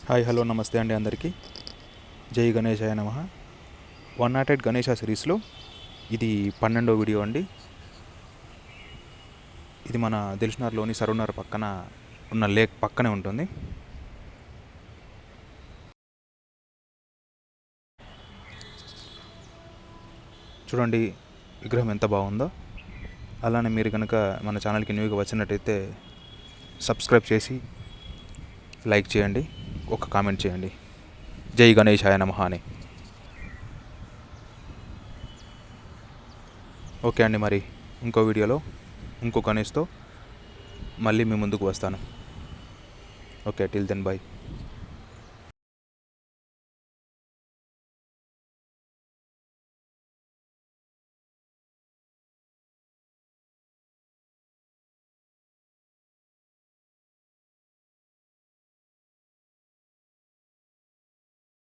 Hi hello నమస్తే అండి అందరికీ. జై గణేశాయ నమః. 108 గణేష సిరీస్లో ఇది 12వ వీడియో అండి. ఇది మన దిల్షుక్నగర్లోని సరూర్ పక్కన ఉన్న లేక్ పక్కనే ఉంటుంది. చూడండి విగ్రహం ఎంత బాగుందో. అలానే మీరు కనుక మన ఛానల్కి న్యూగా వచ్చినట్టయితే సబ్స్క్రైబ్ చేసి లైక్ చేయండి, ఒక కామెంట్ చేయండి. జై గణేశాయ నమః అని. ఓకే అండి, మరి ఇంకో వీడియోలో ఇంకో గణేష్తో మళ్ళీ మీ ముందుకు వస్తాను. Okay, till then by.